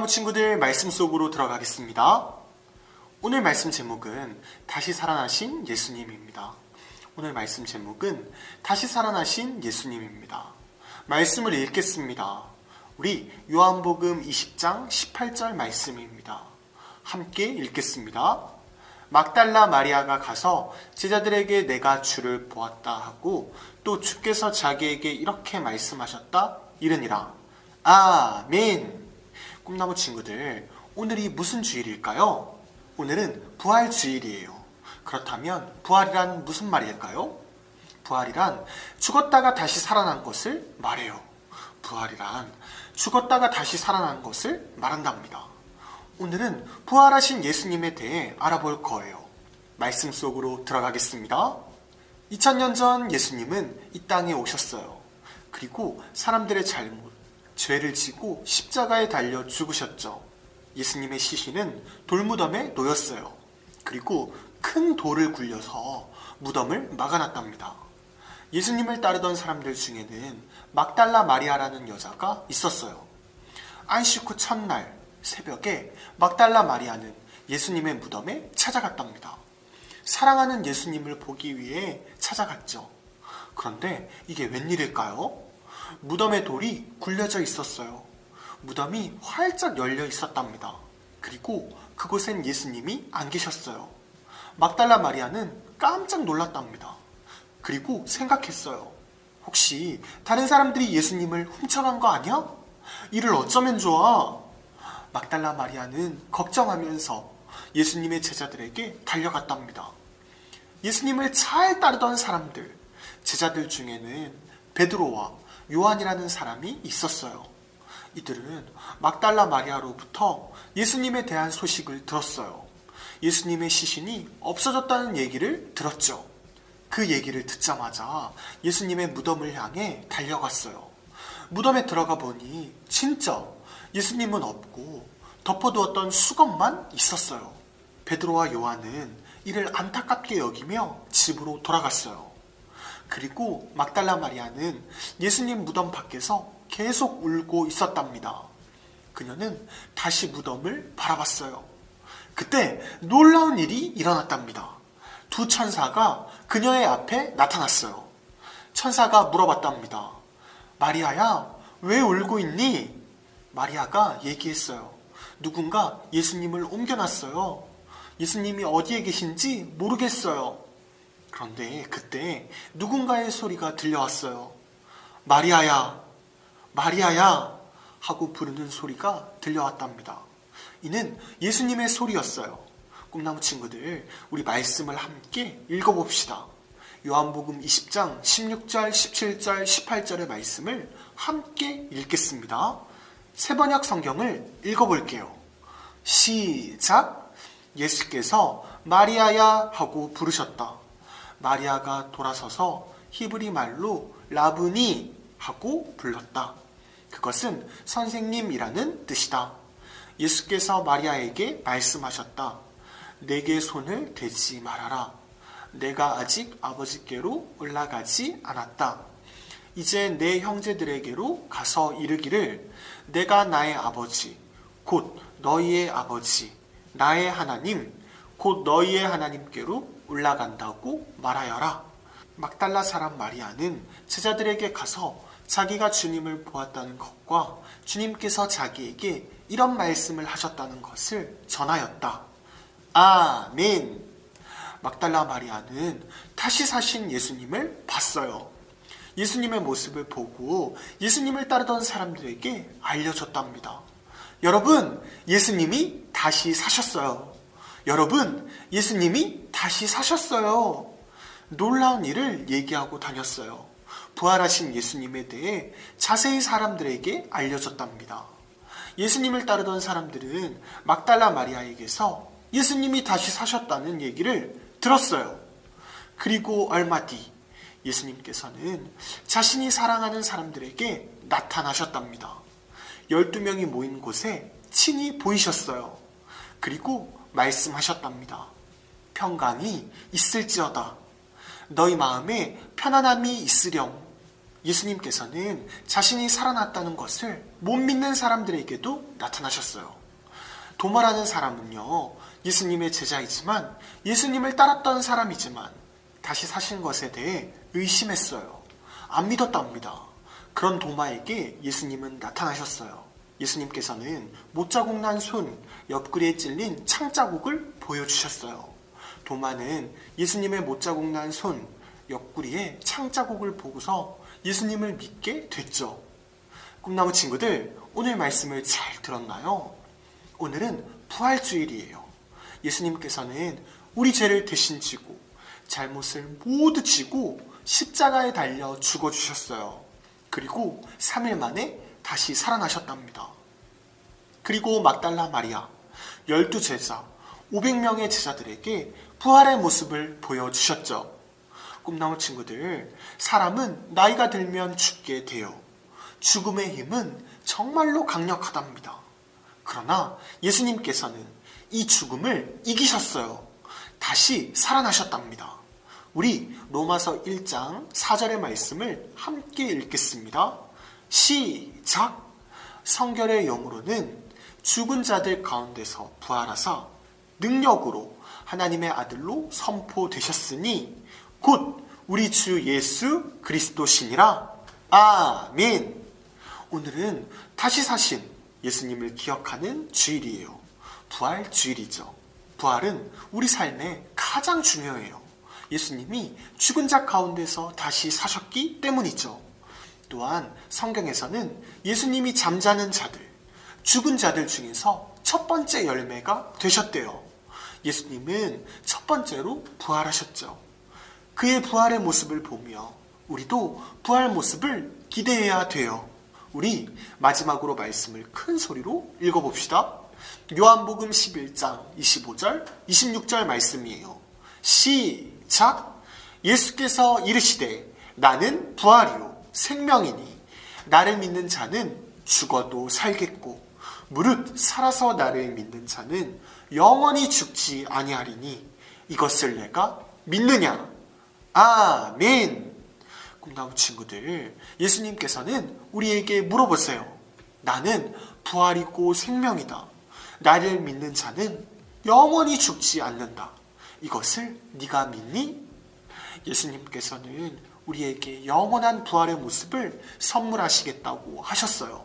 꿈나무 친구들 말씀 속으로 들어가겠습니다. 오늘 말씀 제목은 다시 살아나신 예수님입니다. 오늘 말씀 제목은 다시 살아나신 예수님입니다. 말씀을 읽겠습니다. 우리 요한복음 20장 18절 말씀입니다. 함께 읽겠습니다. 막달라 마리아가 가서 제자들에게 내가 주를 보았다 하고 또 주께서 자기에게 이렇게 말씀하셨다 이르니라. 아멘. 꿈나무 친구들, 오늘이 무슨 주일일까요? 오늘은 부활주일이에요. 그렇다면 부활이란 무슨 말일까요? 부활이란 죽었다가 다시 살아난 것을 말해요. 부활이란 죽었다가 다시 살아난 것을 말한답니다. 오늘은 부활하신 예수님에 대해 알아볼 거예요. 말씀 속으로 들어가겠습니다. 2000년 전 예수님은 이 땅에 오셨어요. 그리고 사람들의 잘못, 죄를 지고 십자가에 달려 죽으셨죠. 예수님의 시신은 돌무덤에 놓였어요. 그리고 큰 돌을 굴려서 무덤을 막아놨답니다. 예수님을 따르던 사람들 중에는 막달라 마리아라는 여자가 있었어요. 안식 후 첫날 새벽에 막달라 마리아는 예수님의 무덤에 찾아갔답니다. 사랑하는 예수님을 보기 위해 찾아갔죠. 그런데 이게 웬일일까요? 무덤에 돌이 굴려져 있었어요. 무덤이 활짝 열려 있었답니다. 그리고 그곳엔 예수님이 안 계셨어요. 막달라 마리아는 깜짝 놀랐답니다. 그리고 생각했어요. 혹시 다른 사람들이 예수님을 훔쳐간 거 아니야? 이를 어쩌면 좋아? 막달라 마리아는 걱정하면서 예수님의 제자들에게 달려갔답니다. 예수님을 잘 따르던 사람들, 제자들 중에는 베드로와 요한이라는 사람이 있었어요. 이들은 막달라 마리아로부터 예수님에 대한 소식을 들었어요. 예수님의 시신이 없어졌다는 얘기를 들었죠. 그 얘기를 듣자마자 예수님의 무덤을 향해 달려갔어요. 무덤에 들어가 보니 진짜 예수님은 없고 덮어두었던 수건만 있었어요. 베드로와 요한은 이를 안타깝게 여기며 집으로 돌아갔어요. 그리고 막달라 마리아는 예수님 무덤 밖에서 계속 울고 있었답니다. 그녀는 다시 무덤을 바라봤어요. 그때 놀라운 일이 일어났답니다. 두 천사가 그녀의 앞에 나타났어요. 천사가 물어봤답니다. 마리아야, 왜 울고 있니? 마리아가 얘기했어요. 누군가 예수님을 옮겨놨어요. 예수님이 어디에 계신지 모르겠어요. 그런데 그때 누군가의 소리가 들려왔어요. 마리아야, 마리아야 하고 부르는 소리가 들려왔답니다. 이는 예수님의 소리였어요. 꿈나무 친구들, 우리 말씀을 함께 읽어봅시다. 요한복음 20장 16절, 17절, 18절의 말씀을 함께 읽겠습니다. 새번역 성경을 읽어볼게요. 시작! 예수께서 마리아야 하고 부르셨다. 마리아가 돌아서서 히브리 말로 라브니 하고 불렀다. 그것은 선생님이라는 뜻이다. 예수께서 마리아에게 말씀하셨다. 내게 손을 대지 말아라. 내가 아직 아버지께로 올라가지 않았다. 이제 내 형제들에게로 가서 이르기를 내가 나의 아버지 곧 너희의 아버지 나의 하나님 곧 너희의 하나님께로 올라간다고 말하여라. 막달라 사람 마리아는 제자들에게 가서 자기가 주님을 보았다는 것과 주님께서 자기에게 이런 말씀을 하셨다는 것을 전하였다. 아멘. 막달라 마리아는 다시 사신 예수님을 봤어요. 예수님의 모습을 보고 예수님을 따르던 사람들에게 알려줬답니다. 여러분, 예수님이 다시 사셨어요. 여러분, 예수님이 다시 사셨어요. 놀라운 일을 얘기하고 다녔어요. 부활하신 예수님에 대해 자세히 사람들에게 알려줬답니다. 예수님을 따르던 사람들은 막달라 마리아에게서 예수님이 다시 사셨다는 얘기를 들었어요. 그리고 얼마 뒤 예수님께서는 자신이 사랑하는 사람들에게 나타나셨답니다. 12명이 모인 곳에 친히 보이셨어요. 그리고 말씀하셨답니다. 평강이 있을지어다. 너희 마음에 편안함이 있으렴. 예수님께서는 자신이 살아났다는 것을 못 믿는 사람들에게도 나타나셨어요. 도마라는 사람은요, 예수님의 제자이지만 예수님을 따랐던 사람이지만 다시 사신 것에 대해 의심했어요. 안 믿었답니다. 그런 도마에게 예수님은 나타나셨어요. 예수님께서는 못자국 난 손, 옆구리에 찔린 창자국을 보여주셨어요. 도마는 예수님의 못자국 난 손, 옆구리에 창자국을 보고서 예수님을 믿게 됐죠. 꿈나무 친구들, 오늘 말씀을 잘 들었나요? 오늘은 부활주일이에요. 예수님께서는 우리 죄를 대신 지고 잘못을 모두 지고 십자가에 달려 죽어주셨어요. 그리고 3일 만에 다시 살아나셨답니다. 그리고 막달라 마리아, 12제자, 500명의 제자들에게 부활의 모습을 보여주셨죠. 꿈나무 친구들, 사람은 나이가 들면 죽게 돼요. 죽음의 힘은 정말로 강력하답니다. 그러나 예수님께서는 이 죽음을 이기셨어요. 다시 살아나셨답니다. 우리 로마서 1장 4절의 말씀을 함께 읽겠습니다. 시작! 성결의 영으로는 죽은 자들 가운데서 부활하사 능력으로 하나님의 아들로 선포되셨으니 곧 우리 주 예수 그리스도시니라. 아멘. 오늘은 다시 사신 예수님을 기억하는 주일이에요. 부활 주일이죠. 부활은 우리 삶에 가장 중요해요. 예수님이 죽은 자 가운데서 다시 사셨기 때문이죠. 또한 성경에서는 예수님이 잠자는 자들, 죽은 자들 중에서 첫 번째 열매가 되셨대요. 예수님은 첫 번째로 부활하셨죠. 그의 부활의 모습을 보며 우리도 부활 모습을 기대해야 돼요. 우리 마지막으로 말씀을 큰 소리로 읽어봅시다. 요한복음 11장 25절, 26절 말씀이에요. 시작! 예수께서 이르시되 나는 부활이요 생명이니 나를 믿는 자는 죽어도 살겠고 무릇 살아서 나를 믿는 자는 영원히 죽지 아니하리니 이것을 내가 믿느냐? 아멘. 꿈나무 친구들, 예수님께서는 우리에게 물어보세요. 나는 부활이고 생명이다. 나를 믿는 자는 영원히 죽지 않는다. 이것을 네가 믿니? 예수님께서는 우리에게 영원한 부활의 모습을 선물하시겠다고 하셨어요.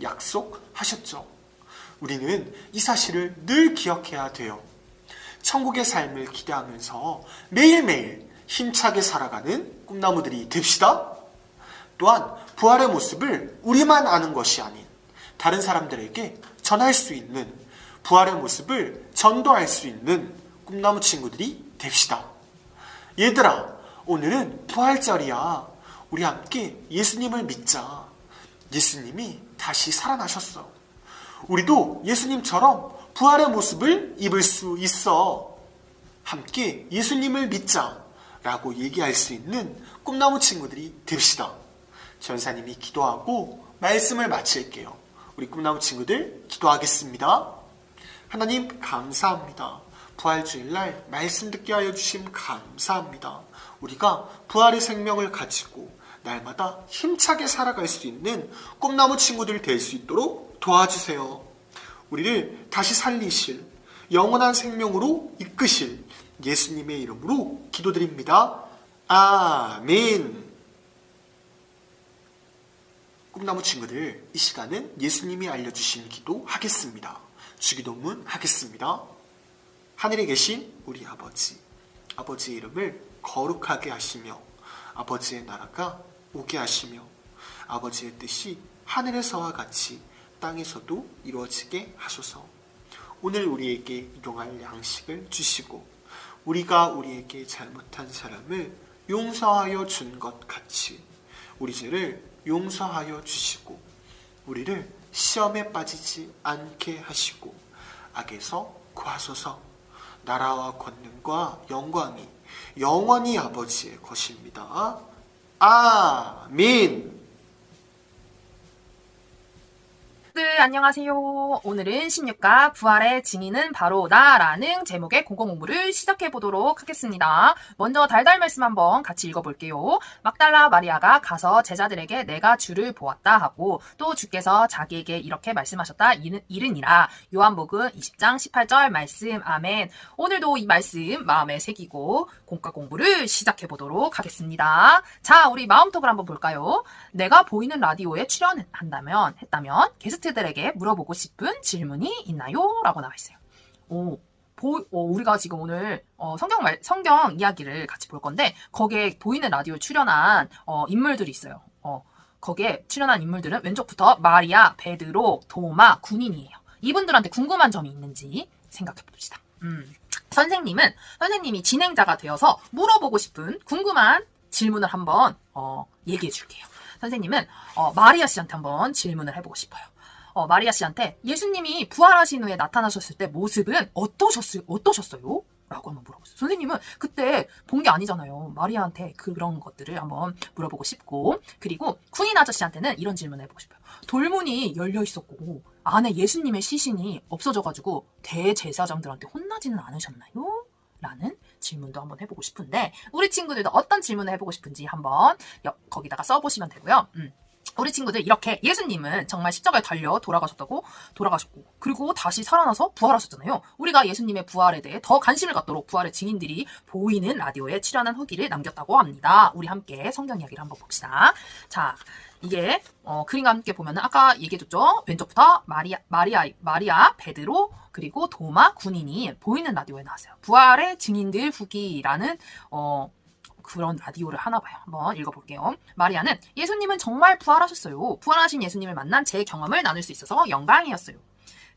약속하셨죠. 우리는 이 사실을 늘 기억해야 돼요. 천국의 삶을 기대하면서 매일매일 힘차게 살아가는 꿈나무들이 됩시다. 또한 부활의 모습을 우리만 아는 것이 아닌 다른 사람들에게 전할 수 있는 부활의 모습을 전도할 수 있는 꿈나무 친구들이 됩시다. 얘들아, 오늘은 부활절이야. 우리 함께 예수님을 믿자. 예수님이 다시 살아나셨어. 우리도 예수님처럼 부활의 모습을 입을 수 있어. 함께 예수님을 믿자 라고 얘기할 수 있는 꿈나무 친구들이 됩시다. 전사님이 기도하고 말씀을 마칠게요. 우리 꿈나무 친구들 기도하겠습니다. 하나님 감사합니다. 부활주일날 말씀 듣게 하여 주심 감사합니다. 우리가 부활의 생명을 가지고 날마다 힘차게 살아갈 수 있는 꿈나무 친구들 될 수 있도록 도와주세요. 우리를 다시 살리실 영원한 생명으로 이끄실 예수님의 이름으로 기도드립니다. 아멘. 꿈나무 친구들, 이 시간은 예수님이 알려주신 기도 하겠습니다. 주기도문 하겠습니다. 하늘에 계신 우리 아버지, 아버지의 이름을 거룩하게 하시며 아버지의 나라가 오게 하시며 아버지의 뜻이 하늘에서와 같이 땅에서도 이루어지게 하소서. 오늘 우리에게 일용할 양식을 주시고 우리가 우리에게 잘못한 사람을 용서하여 준 것 같이 우리 죄를 용서하여 주시고 우리를 시험에 빠지지 않게 하시고 악에서 구하소서. 나라와 권능과 영광이 영원히 아버지의 것입니다. 아멘. 친구들 안녕하세요. 오늘은 16가 부활의 증인은 바로 나라는 제목의 공공공부를 시작해 보도록 하겠습니다. 먼저 달달 말씀 한번 같이 읽어볼게요. 막달라 마리아가 가서 제자들에게 내가 주를 보았다 하고 또 주께서 자기에게 이렇게 말씀하셨다 이르니라. 요한복음 20장 18절 말씀. 아멘. 오늘도 이 말씀 마음에 새기고 공과 공부를 시작해 보도록 하겠습니다. 자, 우리 마음톡을 한번 볼까요? 내가 보이는 라디오에 출연했다면 게스트들에게 물어보고 싶은 질문이 있나요? 라고 나와 있어요. 우리가 지금 오늘 성경 이야기를 같이 볼 건데 거기에 보이는 라디오에 출연한 인물들이 있어요. 거기에 출연한 인물들은 왼쪽부터 마리아, 베드로, 도마, 군인이에요. 이분들한테 궁금한 점이 있는지 생각해 봅시다. 선생님이 진행자가 되어서 물어보고 싶은 궁금한 질문을 한번 얘기해 줄게요. 선생님은 마리아 씨한테 한번 질문을 해보고 싶어요. 마리아 씨한테 예수님이 부활하신 후에 나타나셨을 때 모습은 어떠셨어요? 라고 한번 물어보세요. 선생님은 그때 본 게 아니잖아요. 마리아한테 그런 것들을 한번 물어보고 싶고, 그리고 군인 아저씨한테는 이런 질문을 해보고 싶어요. 돌문이 열려 있었고 안에 예수님의 시신이 없어져가지고 대제사장들한테 혼나지는 않으셨나요? 라는 질문도 한번 해보고 싶은데, 우리 친구들도 어떤 질문을 해보고 싶은지 한번 거기다가 써보시면 되고요. 우리 친구들 이렇게 예수님은 정말 십자가에 달려 돌아가셨고 그리고 다시 살아나서 부활하셨잖아요. 우리가 예수님의 부활에 대해 더 관심을 갖도록 부활의 증인들이 보이는 라디오에 출연한 후기를 남겼다고 합니다. 우리 함께 성경 이야기를 한번 봅시다. 자, 이게 그림과 함께 보면은 아까 얘기해줬죠. 왼쪽부터 마리아, 베드로, 그리고 도마, 군인이 보이는 라디오에 나왔어요. 부활의 증인들 후기라는 그런 라디오를 하나 봐요. 한번 읽어볼게요. 마리아는 예수님은 정말 부활하셨어요. 부활하신 예수님을 만난 제 경험을 나눌 수 있어서 영광이었어요.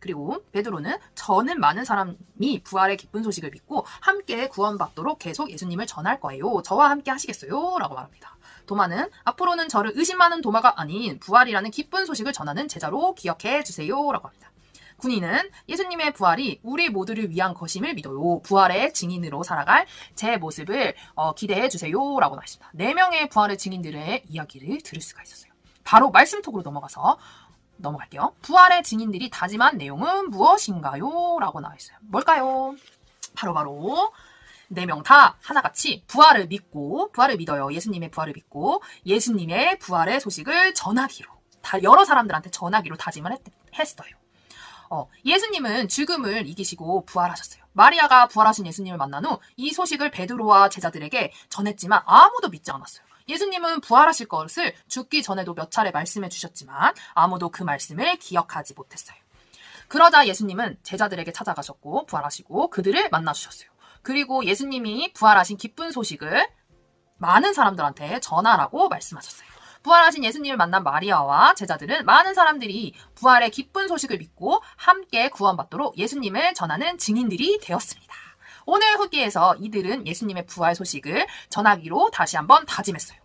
그리고 베드로는 저는 많은 사람이 부활의 기쁜 소식을 믿고 함께 구원받도록 계속 예수님을 전할 거예요. 저와 함께 하시겠어요? 라고 말합니다. 도마는 앞으로는 저를 의심하는 도마가 아닌 부활이라는 기쁜 소식을 전하는 제자로 기억해 주세요. 라고 합니다. 군인은 예수님의 부활이 우리 모두를 위한 것임을 믿어요. 부활의 증인으로 살아갈 제 모습을 기대해 주세요. 라고 나왔습니다. 4명의 부활의 증인들의 이야기를 들을 수가 있었어요. 바로 말씀톡으로 넘어갈게요. 부활의 증인들이 다짐한 내용은 무엇인가요? 라고 나와 있어요. 뭘까요? 바로 4명 다 하나같이 부활을 믿어요. 예수님의 부활을 믿고 예수님의 부활의 소식을 전하기로, 여러 사람들한테 전하기로 다짐을 했어요. 예수님은 죽음을 이기시고 부활하셨어요. 마리아가 부활하신 예수님을 만난 후 이 소식을 베드로와 제자들에게 전했지만 아무도 믿지 않았어요. 예수님은 부활하실 것을 죽기 전에도 몇 차례 말씀해 주셨지만 아무도 그 말씀을 기억하지 못했어요. 그러자 예수님은 제자들에게 찾아가셨고 부활하시고 그들을 만나주셨어요. 그리고 예수님이 부활하신 기쁜 소식을 많은 사람들한테 전하라고 말씀하셨어요. 부활하신 예수님을 만난 마리아와 제자들은 많은 사람들이 부활의 기쁜 소식을 믿고 함께 구원받도록 예수님을 전하는 증인들이 되었습니다. 오늘 후기에서 이들은 예수님의 부활 소식을 전하기로 다시 한번 다짐했어요.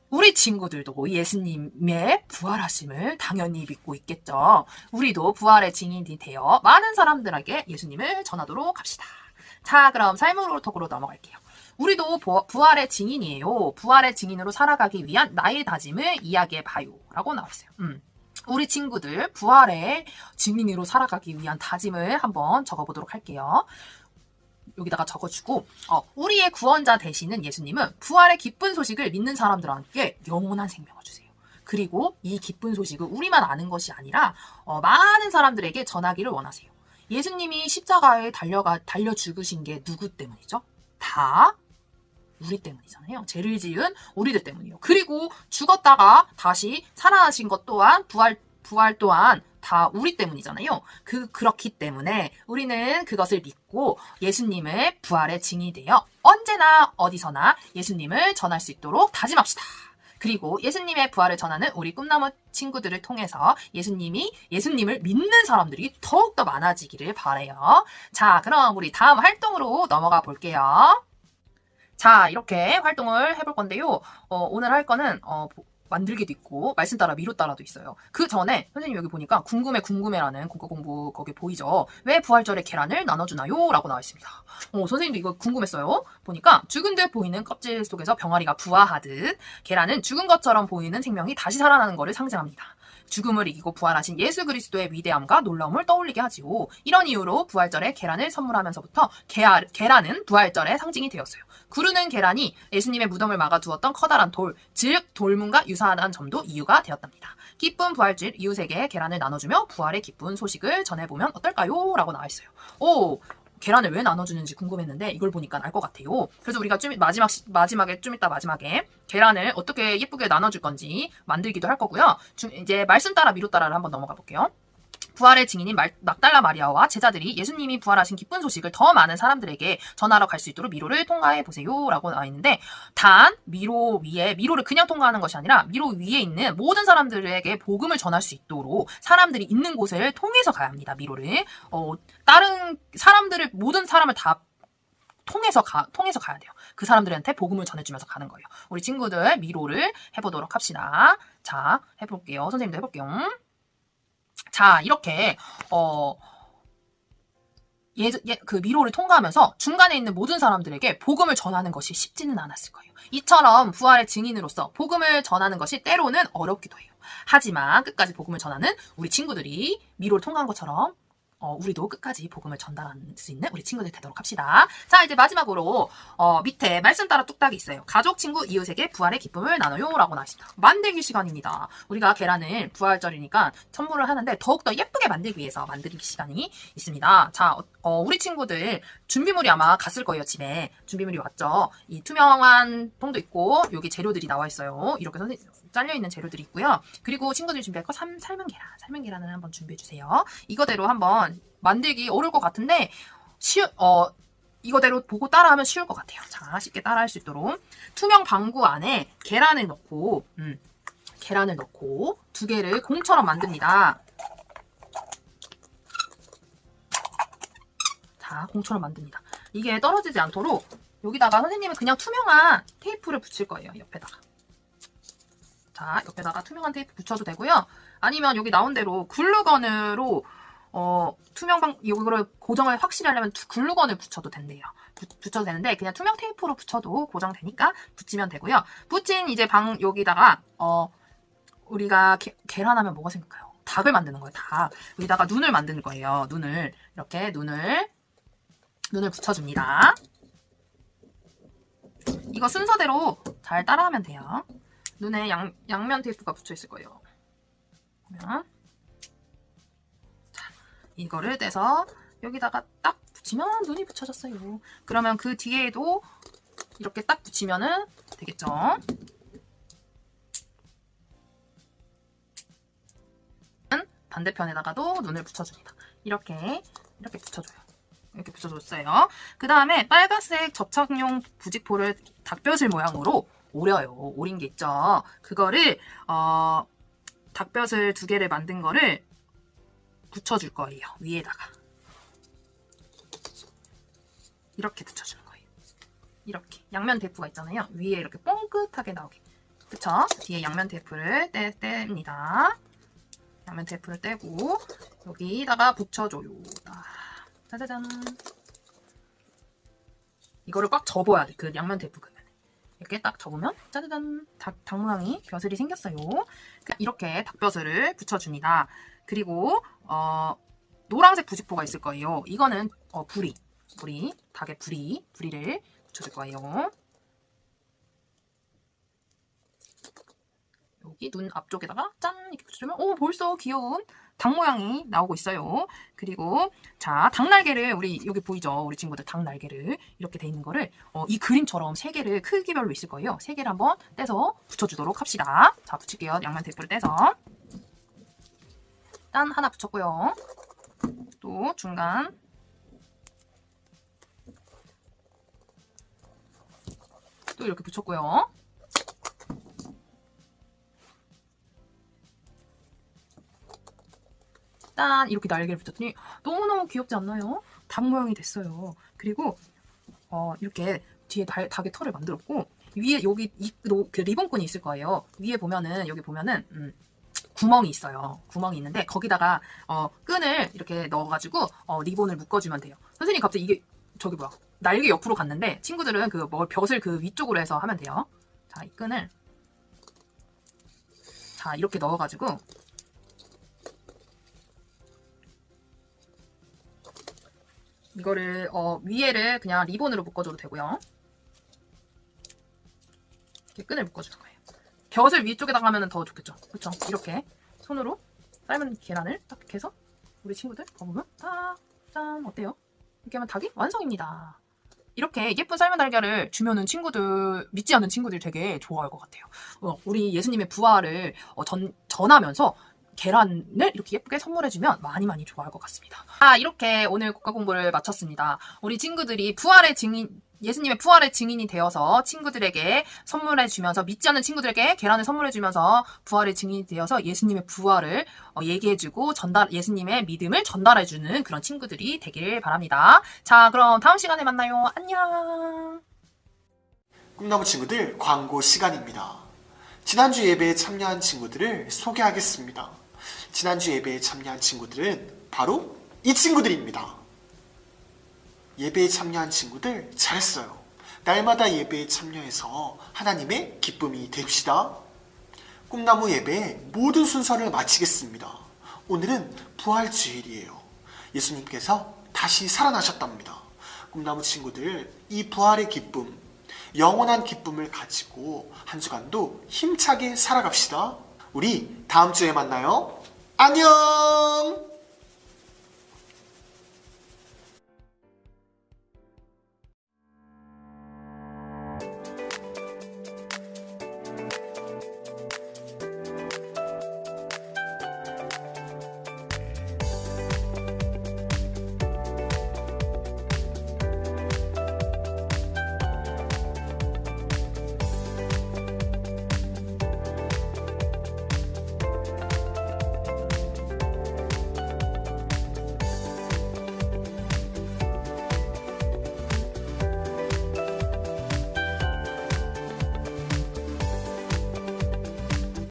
우리 친구들도 예수님의 부활하심을 당연히 믿고 있겠죠. 우리도 부활의 증인이 되어 많은 사람들에게 예수님을 전하도록 합시다. 자, 그럼 삶으로 톡으로 넘어갈게요. 우리도 부활의 증인이에요. 부활의 증인으로 살아가기 위한 나의 다짐을 이야기해봐요. 라고 나왔어요. 우리 친구들 부활의 증인으로 살아가기 위한 다짐을 한번 적어보도록 할게요. 여기다가 적어주고 우리의 구원자 되시는 예수님은 부활의 기쁜 소식을 믿는 사람들에게 영원한 생명을 주세요. 그리고 이 기쁜 소식을 우리만 아는 것이 아니라 많은 사람들에게 전하기를 원하세요. 예수님이 십자가에 달려 죽으신 게 누구 때문이죠? 다 우리 때문이잖아요. 죄를 지은 우리들 때문이에요. 그리고 죽었다가 다시 살아나신 것 또한 부활 또한 다 우리 때문이잖아요. 그렇기 때문에 우리는 그것을 믿고 예수님의 부활의 증인이 되어 언제나 어디서나 예수님을 전할 수 있도록 다짐합시다. 그리고 예수님의 부활을 전하는 우리 꿈나무 친구들을 통해서 예수님을 믿는 사람들이 더욱더 많아지기를 바라요. 자, 그럼 우리 다음 활동으로 넘어가 볼게요. 자, 이렇게 활동을 해볼 건데요. 오늘 할 거는 만들기도 있고 말씀 따라 미로 따라도 있어요. 그 전에 선생님 여기 보니까 궁금해라는 공과 공부 거기 보이죠? 왜 부활절에 계란을 나눠주나요? 라고 나와 있습니다. 선생님도 이거 궁금했어요. 보니까 죽은 듯 보이는 껍질 속에서 병아리가 부화하듯 계란은 죽은 것처럼 보이는 생명이 다시 살아나는 것을 상징합니다. 죽음을 이기고 부활하신 예수 그리스도의 위대함과 놀라움을 떠올리게 하지요. 이런 이유로 부활절에 계란을 선물하면서부터 계란은 부활절의 상징이 되었어요. 구르는 계란이 예수님의 무덤을 막아두었던 커다란 돌, 즉 돌문과 유사하다는 점도 이유가 되었답니다. 기쁜 부활절 이웃에게 계란을 나눠주며 부활의 기쁜 소식을 전해보면 어떨까요? 라고 나와있어요. 오, 계란을 왜 나눠주는지 궁금했는데 이걸 보니까 알 것 같아요. 그래서 우리가 좀 이따 마지막에 계란을 어떻게 예쁘게 나눠줄 건지 만들기도 할 거고요. 이제 말씀 따라 미로 따라를 한번 넘어가 볼게요. 부활의 증인인 막달라 마리아와 제자들이 예수님이 부활하신 기쁜 소식을 더 많은 사람들에게 전하러 갈 수 있도록 미로를 통과해 보세요 라고 나와 있는데, 단 미로를 그냥 통과하는 것이 아니라 미로 위에 있는 모든 사람들에게 복음을 전할 수 있도록 사람들이 있는 곳을 통해서 가야 합니다. 미로를 다른 사람들을, 모든 사람을 다 통해서 가야 돼요. 그 사람들한테 복음을 전해주면서 가는 거예요. 우리 친구들 미로를 해보도록 합시다. 자, 해볼게요. 선생님도 해볼게요. 자, 이렇게 그 미로를 통과하면서 중간에 있는 모든 사람들에게 복음을 전하는 것이 쉽지는 않았을 거예요. 이처럼 부활의 증인으로서 복음을 전하는 것이 때로는 어렵기도 해요. 하지만 끝까지 복음을 전하는 우리 친구들이 미로를 통과한 것처럼 우리도 끝까지 복음을 전달할 수 있는 우리 친구들 되도록 합시다. 자, 이제 마지막으로 밑에 말씀 따라 뚝딱이 있어요. 가족, 친구, 이웃에게 부활의 기쁨을 나눠요 라고 나왔습니다. 만들기 시간입니다. 우리가 계란을 부활절이니까 선물을 하는데 더욱더 예쁘게 만들기 위해서 만들기 시간이 있습니다. 자, 우리 친구들 준비물이 아마 갔을 거예요. 집에 준비물이 왔죠. 이 투명한 통도 있고 여기 재료들이 나와 있어요. 이렇게 잘려있는 재료들이 있고요. 그리고 친구들이 준비할 거 삶은 계란을 한번 준비해주세요. 이거대로 한번 만들기 어려울 것 같은데 이거대로 보고 따라하면 쉬울 것 같아요. 자, 쉽게 따라할 수 있도록 투명 방구 안에 계란을 넣고 두 개를 공처럼 만듭니다. 자, 공처럼 만듭니다. 이게 떨어지지 않도록 여기다가 선생님은 그냥 투명한 테이프를 붙일 거예요. 옆에다가. 자, 옆에다가 투명한 테이프 붙여도 되고요. 아니면 여기 나온 대로 글루건으로 이거를 고정을 확실히 하려면 글루건을 붙여도 된대요. 붙여도 되는데 그냥 투명 테이프로 붙여도 고정되니까 붙이면 되고요. 붙인 이제 여기다가 우리가 계란하면 뭐가 생각해요? 닭을 만드는 거예요. 닭. 여기다가 눈을 만드는 거예요. 이렇게 눈을 붙여줍니다. 이거 순서대로 잘 따라하면 돼요. 눈에 양면 테이프가 붙여 있을 거예요. 보면. 자, 이거를 떼서 여기다가 딱 붙이면 눈이 붙여졌어요. 그러면 그 뒤에도 이렇게 딱 붙이면은 되겠죠. 반대편에다가도 눈을 붙여줍니다. 이렇게 붙여줘요. 이렇게 붙여줬어요. 그 다음에 빨간색 접착용 부직포를 닭뼈슬 모양으로 오린 게 있죠. 그거를 닭뼈슬 2개를 만든 거를 붙여줄 거예요. 위에다가 이렇게 붙여주는 거예요. 이렇게 양면 테이프가 있잖아요. 위에 이렇게 뻥끗하게 나오게. 그쵸? 뒤에 양면 테이프를 뗍니다. 양면 테이프를 떼고 여기다가 붙여줘요. 짜자잔. 이거를 꽉 접어야 돼. 그 양면 테이프 그러면 이렇게 딱 접으면 짜자잔 닭 모양이 벼슬이 생겼어요. 이렇게 닭벼슬을 붙여줍니다. 그리고 노란색 부직포가 있을 거예요. 이거는 닭의 부리를 붙여줄 거예요. 여기 눈 앞쪽에다가 짠 이렇게 붙여주면 벌써 귀여운 닭 모양이 나오고 있어요. 그리고 자, 닭 날개를 여기 보이죠? 우리 친구들 닭 날개를 이렇게 돼 있는 거를 이 그림처럼 3개를 크기별로 있을 거예요. 3개를 한번 떼서 붙여주도록 합시다. 자, 붙일게요. 양면 테이프를 떼서 짠 하나 붙였고요. 또 중간 또 이렇게 붙였고요. 짠 이렇게 날개를 붙였더니 너무너무 귀엽지 않나요? 닭 모양이 됐어요. 그리고 이렇게 뒤에 닭의 털을 만들었고 위에 여기 그 리본끈이 있을 거예요. 위에 보면은 여기 보면은 구멍이 있어요. 구멍이 있는데 거기다가 끈을 이렇게 넣어가지고 리본을 묶어주면 돼요. 선생님 갑자기 이게 날개 옆으로 갔는데 친구들은 벼슬 그 위쪽으로 해서 하면 돼요. 자, 이 끈을 자 이렇게 넣어가지고 이거를 위에를 그냥 리본으로 묶어줘도 되고요. 이렇게 끈을 묶어주는 거예요. 곁을 위쪽에다가 하면 더 좋겠죠. 그렇죠? 이렇게 손으로 삶은 계란을 딱 이렇게 해서 우리 친구들 거보면 딱 짠 어때요? 이렇게 하면 닭이 완성입니다. 이렇게 예쁜 삶은 달걀을 주면은 친구들, 믿지 않는 친구들이 되게 좋아할 것 같아요. 우리 예수님의 부활을 전하면서 계란을 이렇게 예쁘게 선물해주면 많이 많이 좋아할 것 같습니다. 이렇게 오늘 국가 공부를 마쳤습니다. 우리 친구들이 예수님의 부활의 증인이 되어서 친구들에게 선물해주면서, 믿지 않는 친구들에게 계란을 선물해주면서 부활의 증인이 되어서 예수님의 부활을 얘기해주고 예수님의 믿음을 전달해주는 그런 친구들이 되길 바랍니다. 자, 그럼 다음 시간에 만나요. 안녕. 꿈나무 친구들 광고 시간입니다. 지난주 예배에 참여한 친구들을 소개하겠습니다. 지난주 예배에 참여한 친구들은 바로 이 친구들입니다. 예배에 참여한 친구들 잘했어요. 날마다 예배에 참여해서 하나님의 기쁨이 됩시다. 꿈나무 예배의 모든 순서를 마치겠습니다. 오늘은 부활주일이에요. 예수님께서 다시 살아나셨답니다. 꿈나무 친구들, 이 부활의 기쁨, 영원한 기쁨을 가지고 한 주간도 힘차게 살아갑시다. 우리 다음 주에 만나요. 안녕!